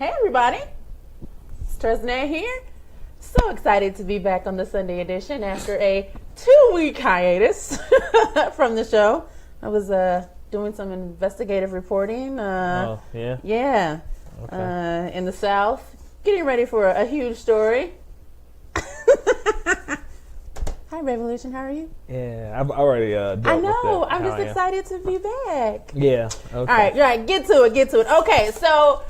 Hey everybody, it's Tresnay here. So excited to be back on the Sunday edition after a 2-week hiatus from the show. I was doing some investigative reporting. Yeah. Okay. In the South, getting ready for a huge story. Hi Revolution, how are you? Yeah, I've already dealt I know, with that. I'm just excited to be back. Yeah, okay. All right, get to it. Okay, so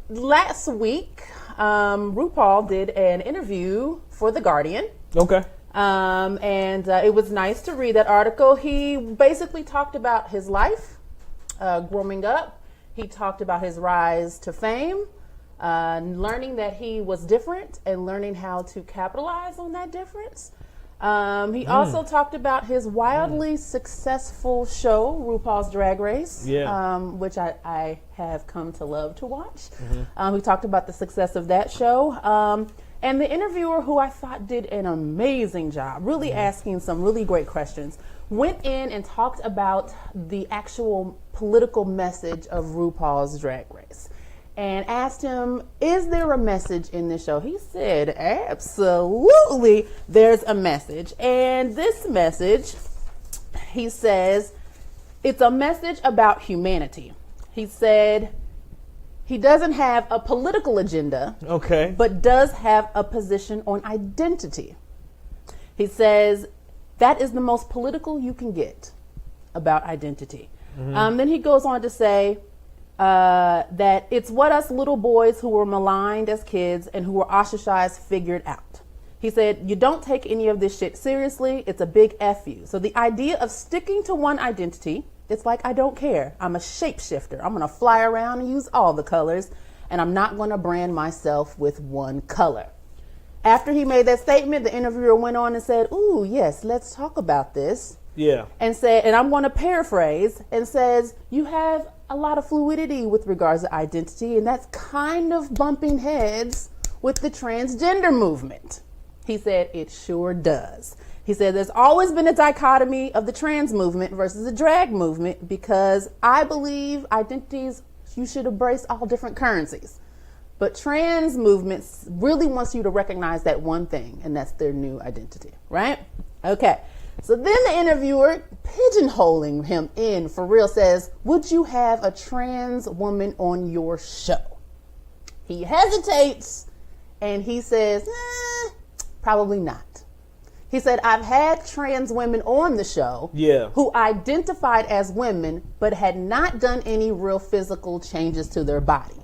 last week, RuPaul did an interview for The Guardian. Okay. And it was nice to read that article. He basically talked about his life growing up. He talked about his rise to fame, learning that he was different and learning how to capitalize on that difference. He also talked about his wildly successful show, RuPaul's Drag Race, which I have come to love to watch. We talked about the success of that show. And the interviewer, who I thought did an amazing job, really asking some really great questions, went in and talked about the actual political message of RuPaul's Drag Race and asked him, is there a message in this show? He said, absolutely, there's a message. And this message, he says, it's a message about humanity. He said he doesn't have a political agenda, but does have a position on identity. He says that is the most political you can get about identity. Then he goes on to say that it's what us little boys who were maligned as kids and who were ostracized figured out. He said, you don't take any of this shit seriously. It's a big F you. So the idea of sticking to one identity, it's like, I don't care. I'm a shapeshifter. I'm going to fly around and use all the colors, and I'm not going to brand myself with one color. After he made that statement, the interviewer went on and said, ooh, yes, let's talk about this. Yeah. And said, and I'm going to paraphrase, and says, you have a lot of fluidity with regards to identity, and that's kind of bumping heads with the transgender movement. He said, it sure does. He said, there's always been a dichotomy of the trans movement versus the drag movement, because I believe identities, you should embrace all different currencies. But trans movements really wants you to recognize that one thing, and that's their new identity, right? Okay. So then the interviewer, pigeonholing him in for real, says, would you have a trans woman on your show? He hesitates and he says, probably not. He said, I've had trans women on the show who identified as women but had not done any real physical changes to their body.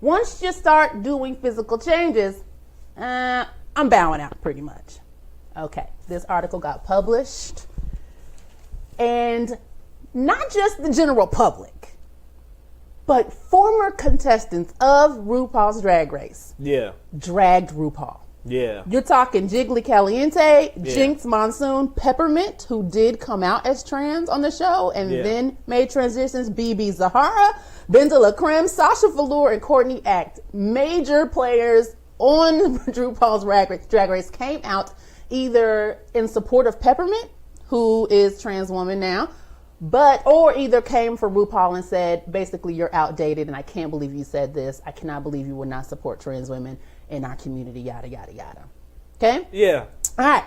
Once you start doing physical changes, I'm bowing out pretty much. Okay, this article got published, and not just the general public, but former contestants of RuPaul's Drag Race dragged RuPaul. Yeah. You're talking Jiggly Caliente, Jinx Monsoon, Peppermint, who did come out as trans on the show and then made transitions, BB Zahara, Benza LaCreme, Sasha Velour, and Courtney Act. Major players on RuPaul's Drag Race came out either in support of Peppermint, who is trans woman now, or either came for RuPaul and said, basically, you're outdated and I can't believe you said this. I cannot believe you would not support trans women in our community, yada, yada, yada. Okay? Yeah. All right.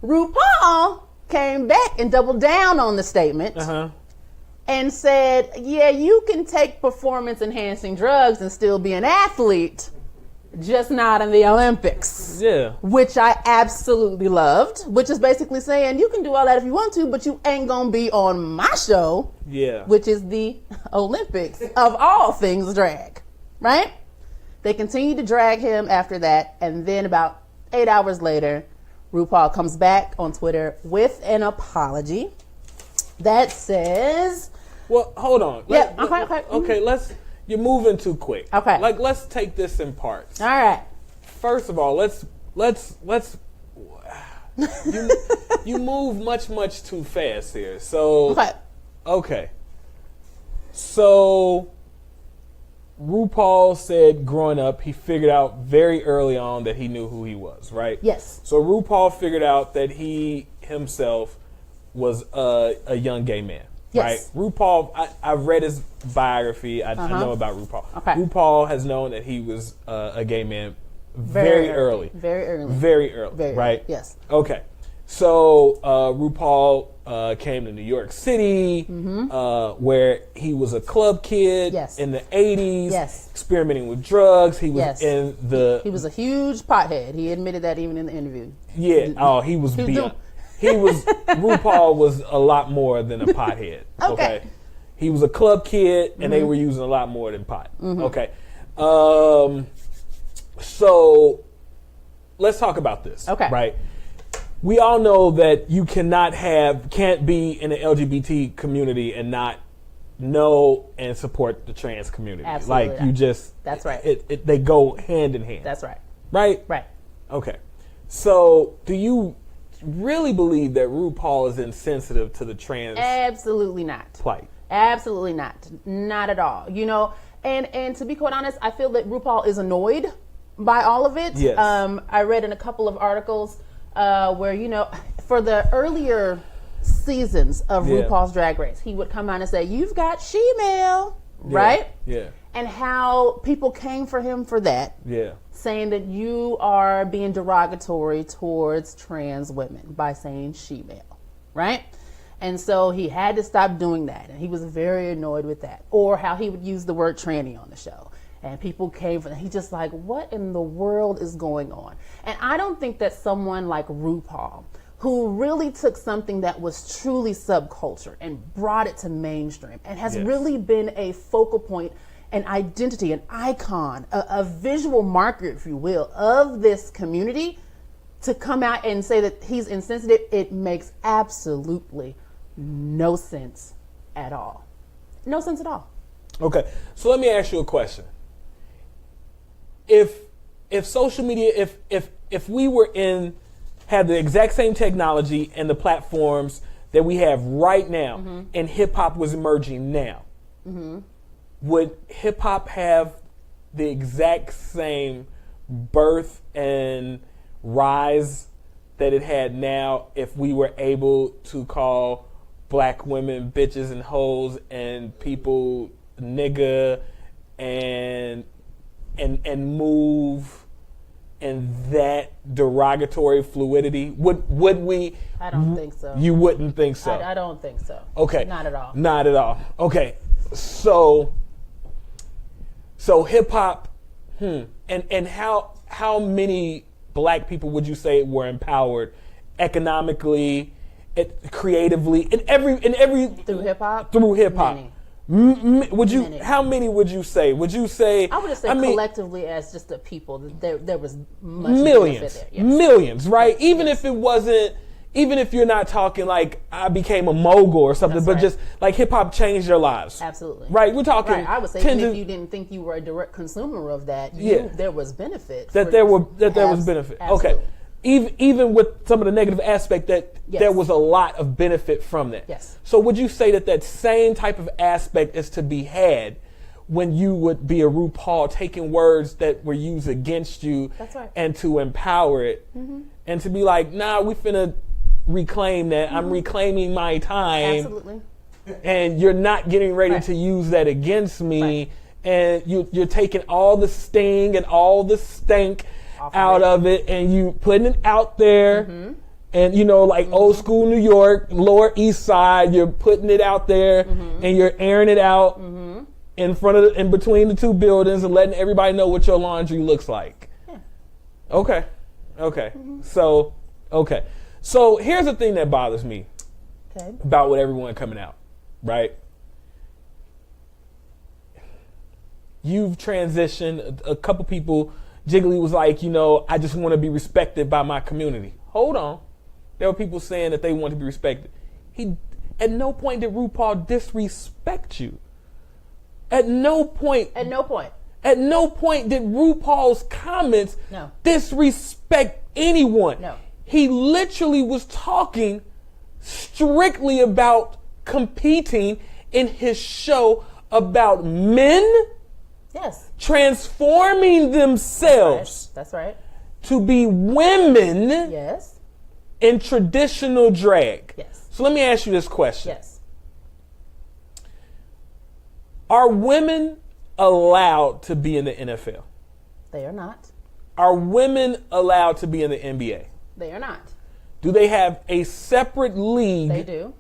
RuPaul came back and doubled down on the statement and said, yeah, you can take performance-enhancing drugs and still be an athlete, just not in the Olympics. Yeah. Which I absolutely loved, which is basically saying you can do all that if you want to, but you ain't going to be on my show, which is the Olympics of all things drag, right? They continued to drag him after that, and then about 8 hours later, RuPaul comes back on Twitter with an apology that says... Well, hold on. Okay. You're moving too quick. Okay. Let's take this in parts. All right. First of all, let's you move much too fast here. So okay. So RuPaul said growing up, he figured out very early on that he knew who he was, right? Yes. So RuPaul figured out that he himself was a young gay man. Yes. Right? RuPaul, I've read his biography. I know about RuPaul. Okay. RuPaul has known that he was a gay man very early. Very early. Very early. Very right? early. Yes. Okay. So RuPaul came to New York City, where he was a club kid in the 80s, experimenting with drugs. He was in the... He was a huge pothead. He admitted that even in the interview. Yeah. Oh, he was beyond... RuPaul was a lot more than a pothead. Okay. He was a club kid, and they were using a lot more than pot. Okay. So let's talk about this. Okay. Right. We all know that you can't be in the LGBT community and not know and support the trans community. Absolutely. Like you just. That's right. They go hand in hand. That's right. Right. Right. Okay. So do you really believe that RuPaul is insensitive to the trans Absolutely not. plight? Absolutely not. Not at all. You know, and to be quite honest, I feel that RuPaul is annoyed by all of it. Yes. I read in a couple of articles where, you know, for the earlier seasons of RuPaul's Drag Race, he would come out and say, "You've got she-mail," right? Yeah. And how people came for him for that. Yeah. Saying that you are being derogatory towards trans women by saying she-male, right? And so he had to stop doing that, and he was very annoyed with that. Or how he would use the word tranny on the show, and people came for that. He's just like, what in the world is going on? And I don't think that someone like RuPaul, who really took something that was truly subculture and brought it to mainstream, and has really been a focal point, an identity, an icon, a visual marker, if you will, of this community, to come out and say that he's insensitive, it makes absolutely no sense at all. No sense at all. Okay, so let me ask you a question. If social media, if we had the exact same technology and the platforms that we have right now, and hip hop was emerging now, would hip hop have the exact same birth and rise that it had now if we were able to call black women bitches and hoes and people nigga and move in that derogatory fluidity? Would we? I don't think so. You wouldn't think so? I don't think so. Okay. Not at all. Not at all. Okay. So hip hop, and how many black people would you say were empowered economically, creatively, in every through hip hop? Through hip hop. Would you? Many. How many would you say? Would you say? I would just say collectively as just the people. There was much millions, benefit there. Millions, right? Even if it wasn't. Even if you're not talking like I became a mogul or something, That's but right. just like hip hop changed their lives. Absolutely. Right? We're talking. Right. I would say even if you didn't think you were a direct consumer of that, there was benefit. There was benefit. Absolutely. Okay. Even with some of the negative aspect there was a lot of benefit from that. Yes. So would you say that same type of aspect is to be had when you would be a RuPaul taking words that were used against you That's right. and to empower it and to be like, nah, we finna reclaim that. I'm reclaiming my time. Absolutely. And you're not getting ready to use that against me. Right. And you're taking all the sting and all the stank out of it, and you putting it out there. And like old school New York, Lower East Side, you're putting it out there and you're airing it out in between the two buildings and letting everybody know what your laundry looks like. Yeah. Okay. So here's the thing that bothers me about with everyone coming out, right? You've transitioned. A couple people, Jiggly was like, I just want to be respected by my community. Hold on. There were people saying that they want to be respected. At no point did RuPaul disrespect you. At no point did RuPaul's comments disrespect anyone. No. He literally was talking strictly about competing in his show about men transforming themselves That's right. to be women Yes. in traditional drag. Yes. So let me ask you this question. Yes. Are women allowed to be in the NFL? They are not. Are women allowed to be in the NBA? They are not. Do they have a separate league? They do.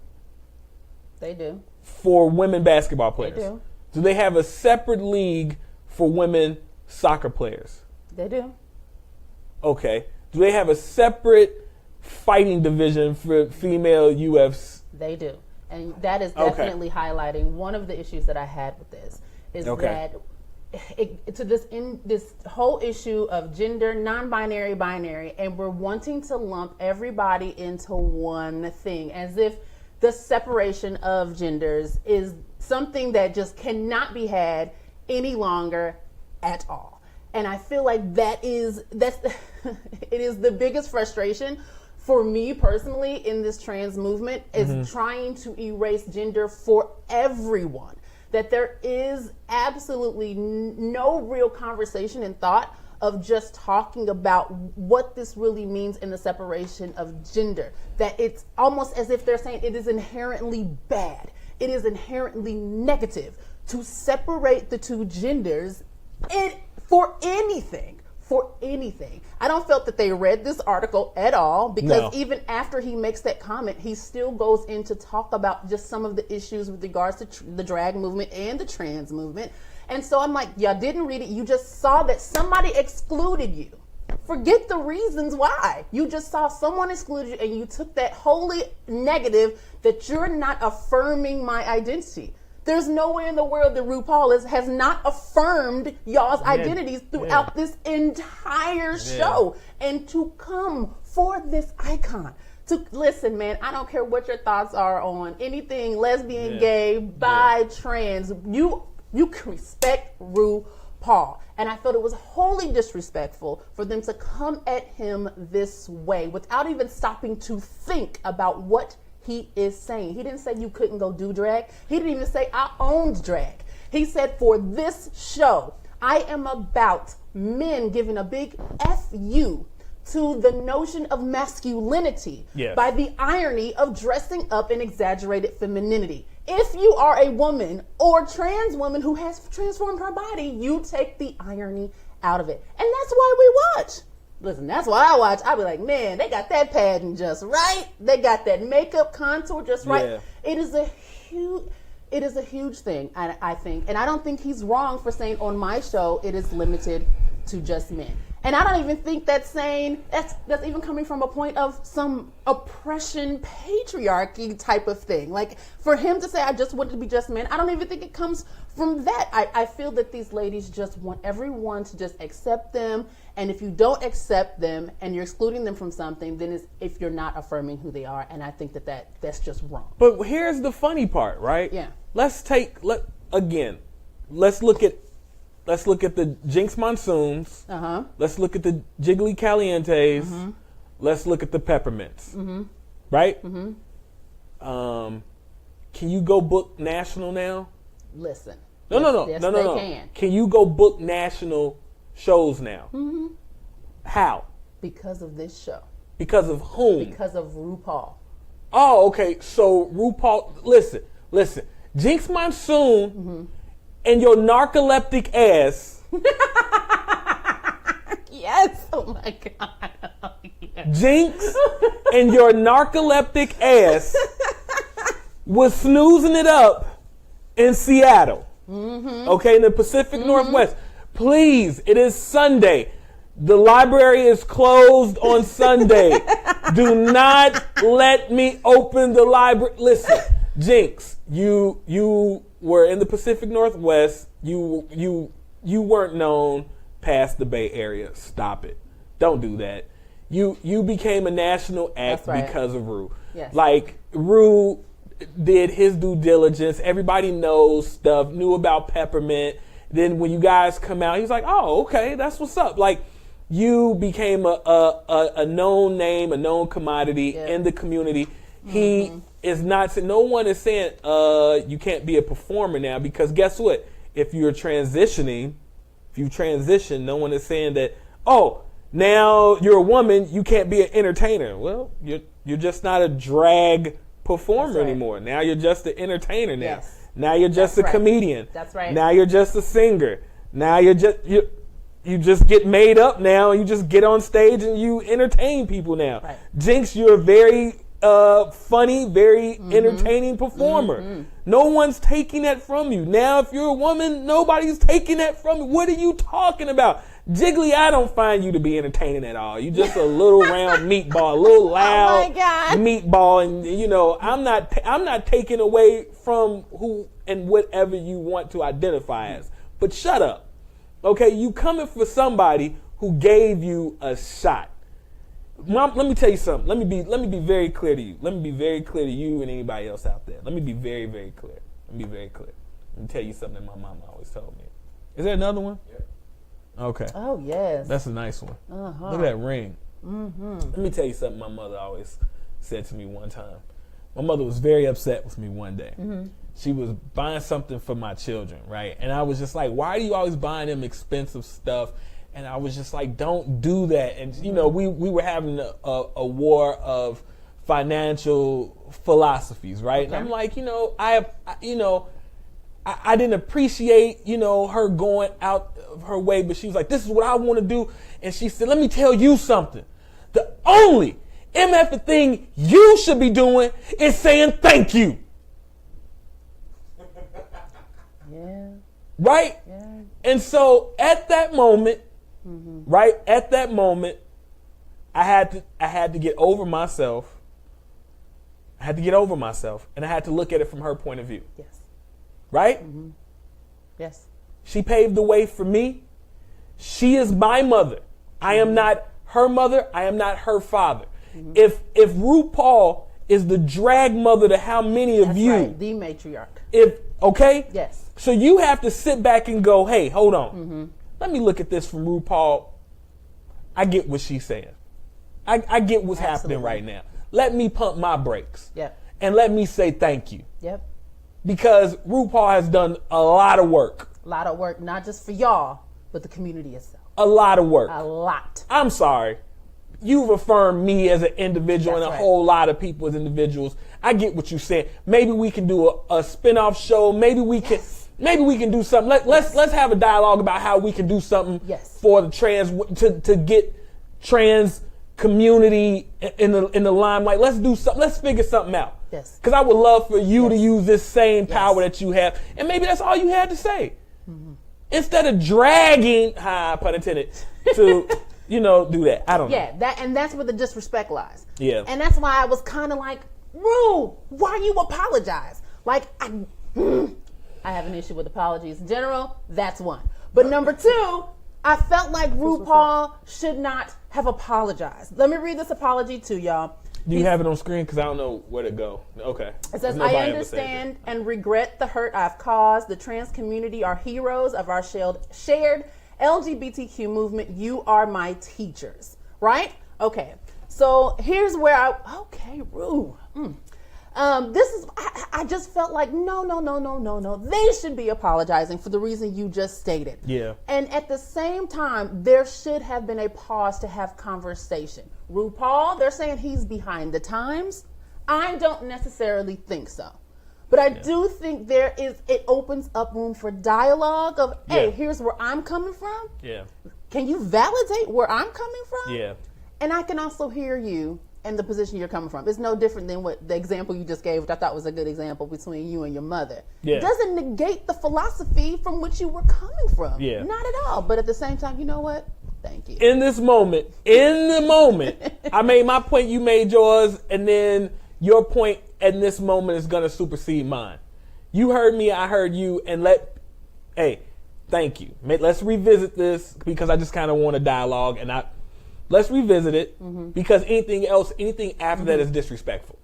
They do. For women basketball players? They do. Do they have a separate league for women soccer players? They do. Okay. Do they have a separate fighting division for female UFC? They do. And that is definitely highlighting one of the issues that I had with this is that this whole issue of gender, non-binary, binary, and we're wanting to lump everybody into one thing as if the separation of genders is something that just cannot be had any longer at all. And I feel like it is the biggest frustration for me personally in this trans movement is trying to erase gender for everyone. That there is absolutely no real conversation and thought of just talking about what this really means in the separation of gender. That it's almost as if they're saying it is inherently bad. It is inherently negative to separate the two genders for anything. I don't feel that they read this article at all because even after he makes that comment, he still goes in to talk about just some of the issues with regards to the drag movement and the trans movement. And so I'm like, y'all didn't read it. You just saw that somebody excluded you. Forget the reasons why. You just saw someone excluded you and you took that wholly negative that you're not affirming my identity. There's nowhere in the world that RuPaul has not affirmed y'all's identities throughout this entire show. And to come for this icon, to listen, man, I don't care what your thoughts are on anything lesbian, gay, bi, trans. You can respect RuPaul. And I felt it was wholly disrespectful for them to come at him this way without even stopping to think about what he is saying. He didn't say you couldn't go do drag. He didn't even say I owned drag. He said for this show, I am about men giving a big F you to the notion of masculinity by the irony of dressing up in exaggerated femininity. If you are a woman or trans woman who has transformed her body, you take the irony out of it. And that's why we watch. Listen, that's why I watch. I be like, man, they got that padding just right. They got that makeup contour just right. Yeah. It is a huge thing, I think. And I don't think he's wrong for saying on my show it is limited to just men. And I don't even think that's even coming from a point of some oppression, patriarchy type of thing. Like for him to say, I just want it to be just men, I don't even think it comes from that. I feel that these ladies just want everyone to just accept them. And if you don't accept them and you're excluding them from something, then it's if you're not affirming who they are. And I think that's just wrong. But here's the funny part, right? Yeah. Let's look at the Jinx Monsoons. Let's look at the Jiggly Calientes. Let's look at the Peppermints. Right? Can you go book national now? Listen. No. Can you go book national shows now? How? Because of this show. Because of whom? Because of RuPaul. Oh, okay. So RuPaul, listen. Jinx Monsoon and your narcoleptic ass. Yes. Oh my God. Oh, yes. Jinx and your narcoleptic ass was snoozing it up in Seattle. Okay, in the Pacific Northwest. Please, it is Sunday. The library is closed on Sunday. Do not let me open the library. Listen, Jinx, you were in the Pacific Northwest. You weren't known past the Bay Area. Stop it. Don't do that. You became a national act because of Ru. Yes. Like Ru did his due diligence. Everybody knows stuff, knew about Peppermint. Then when you guys come out, he's like, oh, okay, that's what's up. Like you became a known name, a known commodity in the community. He is not, no one is saying you can't be a performer now, because guess what? If you transition, no one is saying that, oh, now you're a woman, you can't be an entertainer. Well, you're just not a drag performer anymore. Now you're just an entertainer now. Yes. Now you're just a comedian. That's right. Now you're just a singer. Now you just get made up now, and you just get on stage and you entertain people now. Right. Jinx, you're a very funny, very entertaining performer. No one's taking that from you. Now, if you're a woman, nobody's taking that from you. What are you talking about? Jiggly, I don't find you to be entertaining at all. You're just a little round meatball, a little loud meatball, and you know I'm not taking away from who and whatever you want to identify as. But shut up, okay? You coming for somebody who gave you a shot. Mom, let me tell you something. Let me be very clear to you. Let me be very clear to you and anybody else out there. Let me be very, very clear. Let me be very clear. Let me tell you something that my mama always told me. Is there another one? Yeah. Okay. Oh, yes. That's a nice one. Uh-huh. Look at that ring. Let me tell you something my mother always said to me one time. My mother was very upset with me one day. She was buying something for my children, right? And I was just like, why are you always buying them expensive stuff? And I was just like, don't do that. And, you know, we were having a war of financial philosophies, right? Okay. And I'm like, I didn't appreciate, her going out of her way, but she was like, this is what I want to do. And she said, let me tell you something. The only MF thing you should be doing is saying thank you. Yeah. Right? Yeah. And so at that moment, right, at that moment, I had to get over myself. I had to get over myself, and I had to look at it from her point of view. Yes. Right? Yes. She paved the way for me. She is my mother. I am not her mother. I am not her father. If RuPaul is the drag mother to how many of you? Right. The matriarch. Okay? Yes. So you have to sit back and go, hey, hold on. Let me look at this from RuPaul. I get what she's saying. I get what's happening right now. Let me pump my brakes. Yep. And let me say thank you. Yep. Because RuPaul has done a lot of work. A lot of work, not just for y'all, but the community itself. A lot of work. A lot. I'm sorry. You've affirmed me as an individual. That's and a whole lot of people as individuals. I get what you're saying. Maybe we can do a spin-off show. Maybe we can do something. Let's have a dialogue about how we can do something for the trans to get trans community in the limelight. Let's do something. Let's figure something out. Yes. Because I would love for you to use this same power that you have, and maybe that's all you had to say. Instead of dragging, pun intended, to do that. I don't know. Yeah, that's where the disrespect lies. Yeah. And that's why I was kind of like, Ru, why you apologize? Like, I have an issue with apologies in general. That's one. But number two, I felt like RuPaul should not have apologized. Let me read this apology to y'all. Do you have it on screen? Because I don't know where to go. Okay. It says, I understand and regret the hurt I've caused. The trans community are heroes of our shared LGBTQ movement. You are my teachers. Right? Okay. So here's where okay, Ru. I just felt like, no. They should be apologizing for the reason you just stated. Yeah. And at the same time, there should have been a pause to have conversation. RuPaul, they're saying he's behind the times. I don't necessarily think so. But I do think it opens up room for dialogue of, hey, here's where I'm coming from. Yeah. Can you validate where I'm coming from? Yeah. And I can also hear you and the position you're coming from. It's no different than what the example you just gave, which I thought was a good example between you and your mother. Yeah. It doesn't negate the philosophy from which you were coming from. Yeah. Not at all. But at the same time, you know what? Thank you. In the moment, I made my point, you made yours, and then your point in this moment is going to supersede mine. You heard me, I heard you, and thank you. Let's revisit this because I just kind of want a dialogue, and let's revisit it because anything after that is disrespectful.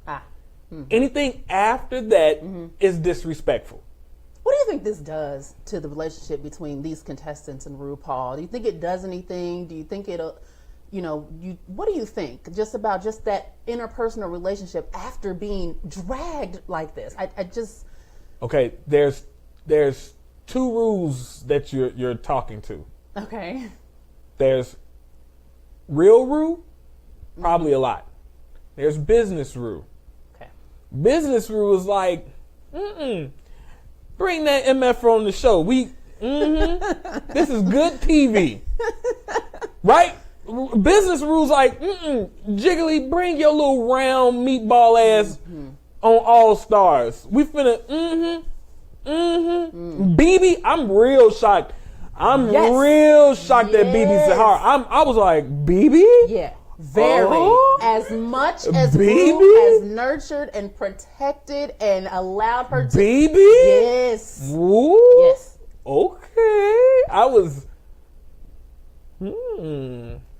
Anything after that is disrespectful. What do you think this does to the relationship between these contestants and RuPaul? Do you think it does anything? Do you think it'll, what do you think just about that interpersonal relationship after being dragged like this? Okay, there's two rules that you're talking to. Okay. There's real Ru, probably a lot. There's business Ru. Okay. Business Ru is like, Bring that MF on the show. This is good TV. Right? Business rules like, Jiggly, bring your little round meatball ass on All Stars. We finna, BB, I'm real shocked. I'm real shocked that BB Sahara. I was like, BB? Yeah. Very. As much as BB has nurtured and protected and allowed her to. BB? Yes. Woo? Yes. Okay. I was.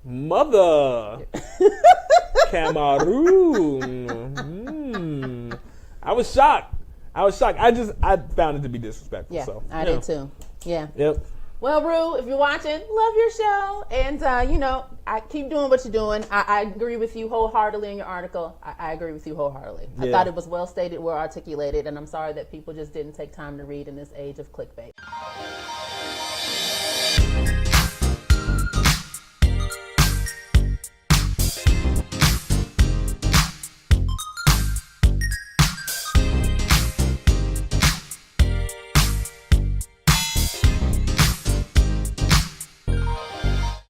Mother. Cameroon. I was shocked. I found it to be disrespectful. Yeah, So, I did too. Yeah. Yep. Well, Ru, if you're watching, love your show. And, I keep doing what you're doing. I agree with you wholeheartedly in your article. I agree with you wholeheartedly. I thought it was well stated, well articulated, and I'm sorry that people just didn't take time to read in this age of clickbait.